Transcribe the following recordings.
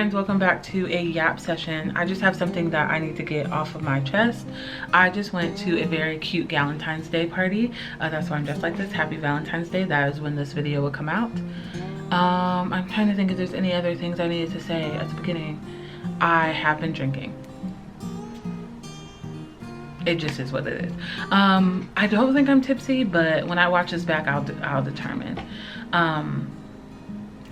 friends, welcome back to a yap session. I just have something that I need to get off of my chest. I just went to a very cute Valentine's Day party. That's why I'm dressed like this. Happy Valentine's Day. That is when this video will come out. I'm trying to think if there's any other things I needed to say at the beginning. I have been drinking. It just is what it is. I don't think I'm tipsy, but when I watch this back, I'll determine.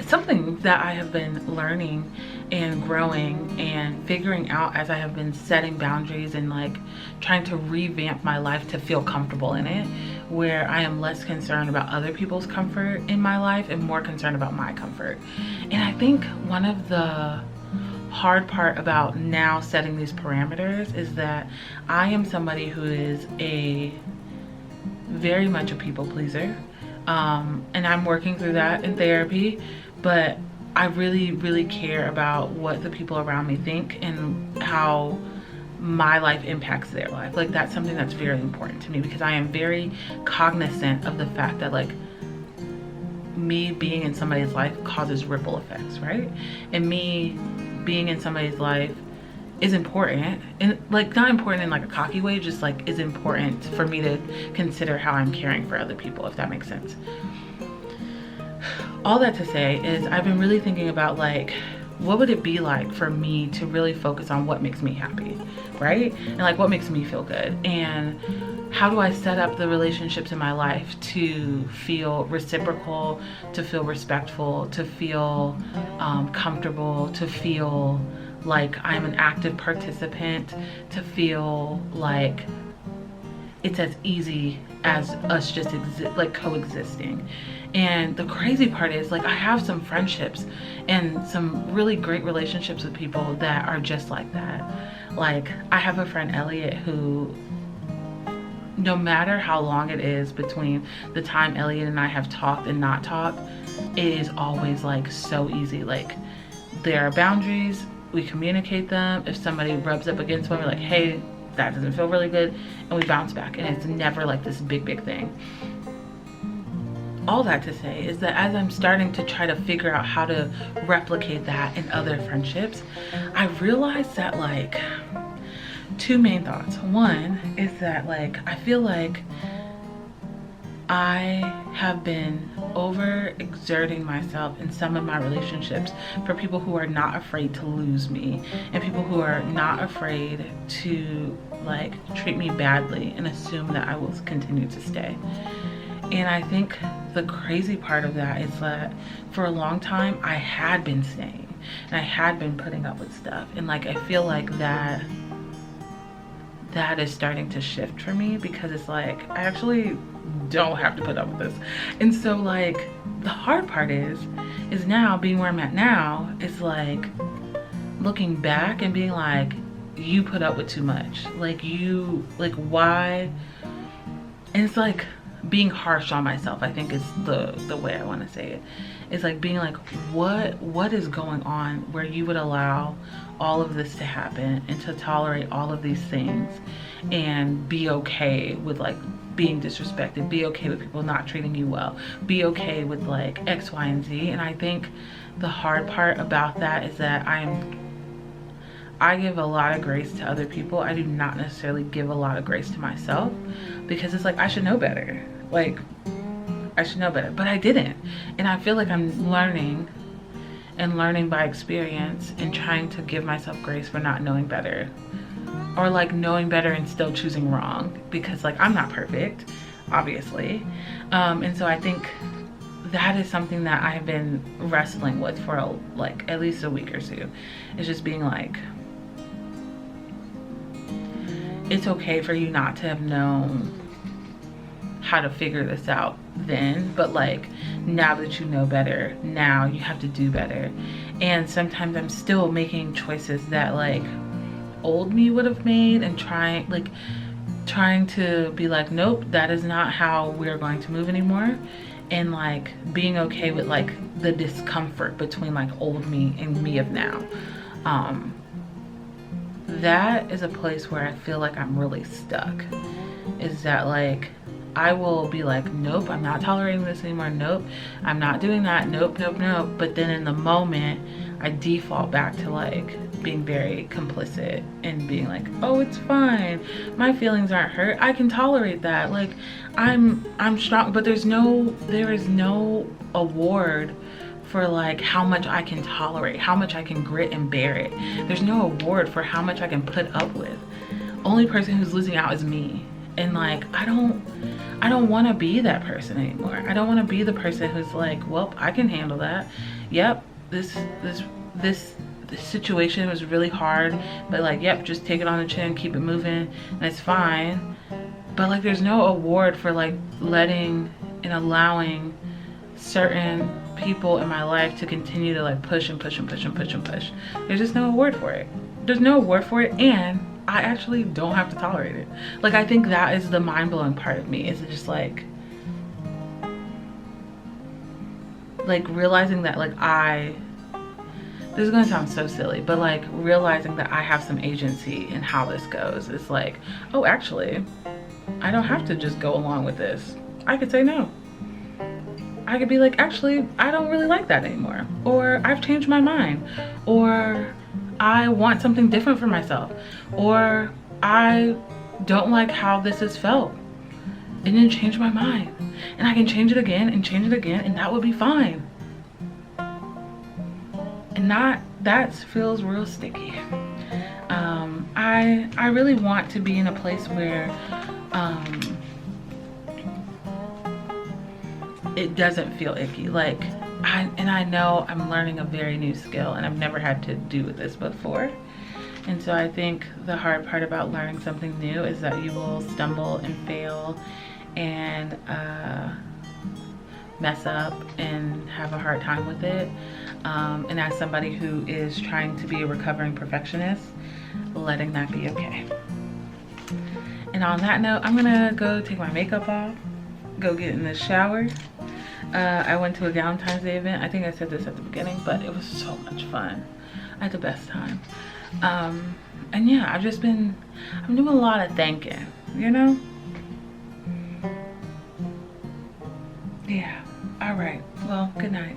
It's something that I have been learning and growing and figuring out as I have been setting boundaries and like trying to revamp my life to feel comfortable in it, where I am less concerned about other people's comfort in my life and more concerned about my comfort. And I think one of the hard part about now setting these parameters is that I am somebody who is very much a people pleaser, and I'm working through that in therapy, but I really care about what the people around me think and how my life impacts their life. Like, that's something that's very important to me, because I am very cognizant of the fact that like me being in somebody's life causes ripple effects, right? And me being in somebody's life is important, and like not important in like a cocky way, just like is important for me to consider how I'm caring for other people, if that makes sense. All that to say is I've been really thinking about like, what would it be like for me to really focus on what makes me happy, right? And like what makes me feel good, and how do I set up the relationships in my life to feel reciprocal, to feel respectful, to feel comfortable, to feel like I'm an active participant, to feel like it's as easy as us just like coexisting. And the crazy part is like I have some friendships and some really great relationships with people that are just like that. Like I have a friend, Elliot, who no matter how long it is between the time Elliot and I have talked and not talked, it is always like so easy. Like there are boundaries, we communicate them. If somebody rubs up against one, we're like, hey, that doesn't feel really good, and we bounce back, and it's never like this big thing. All that to say is that as I'm starting to try to figure out how to replicate that in other friendships, I realized that like two main thoughts. One is that like I feel like I have been overexerting myself in some of my relationships for people who are not afraid to lose me, and people who are not afraid to like treat me badly and assume that I will continue to stay. And I think the crazy part of that is that for a long time I had been staying and I had been putting up with stuff, and like I feel like that is starting to shift for me, because it's like I actually don't have to put up with this. And so like the hard part is now being where I'm at now is like looking back and being like, you put up with too much, like you, like why? And it's like being harsh on myself, I think is the way I want to say it. It's like being like, what is going on where you would allow all of this to happen and to tolerate all of these things and be okay with like being disrespected, be okay with people not treating you well, be okay with like X, Y, and Z. And I think the hard part about that is that I give a lot of grace to other people. I do not necessarily give a lot of grace to myself, because it's like I should know better. Like I should know better, but I didn't. And I feel like I'm learning by experience and trying to give myself grace for not knowing better, or like knowing better and still choosing wrong, because like I'm not perfect, obviously. And so I think that is something that I've been wrestling with for like at least a week or two. It's just being like, it's okay for you not to have known how to figure this out then, but like now that you know better, now you have to do better. And sometimes I'm still making choices that like old me would have made, and trying to be like, nope, that is not how we're going to move anymore, and like being okay with like the discomfort between like old me and me of now. That is a place where I feel like I'm really stuck, is that like I will be like, nope, I'm not tolerating this anymore, nope, I'm not doing that, nope. But then in the moment I default back to like being very complicit and being like, oh, it's fine, my feelings aren't hurt, I can tolerate that, like I'm strong. But there is no award for like how much I can tolerate, how much I can grit and bear it. There's no award for how much I can put up with. Only person who's losing out is me. And like I don't want to be that person anymore. I don't want to be the person who's like, well, I can handle that. Yep, this situation was really hard, but like, yep, just take it on the chin, keep it moving, and it's fine. But like there's no award for like letting and allowing certain people in my life to continue to like push and push and push and push and push. There's just no award for it. There's no award for it, and I actually don't have to tolerate it. Like I think that is the mind-blowing part of me, is just like realizing that like this is gonna sound so silly, but like realizing that I have some agency in how this goes. It's like, oh, actually, I don't have to just go along with this. I could say no. I could be like, actually, I don't really like that anymore. Or I've changed my mind. Or I want something different for myself. Or I don't like how this has felt. And then change my mind. And I can change it again and change it again, and that would be fine. And that feels real sticky. I really want to be in a place where it doesn't feel icky. Like I know I'm learning a very new skill, and I've never had to do this before. And so I think the hard part about learning something new is that you will stumble and fail and mess up and have a hard time with it. And as somebody who is trying to be a recovering perfectionist, letting that be okay. And on that note, I'm gonna go take my makeup off, go get in the shower. I went to a Valentine's Day event. I think I said this at the beginning, but it was so much fun. I had the best time. And yeah, I'm doing a lot of thinking, you know? Yeah, all right, well, good night.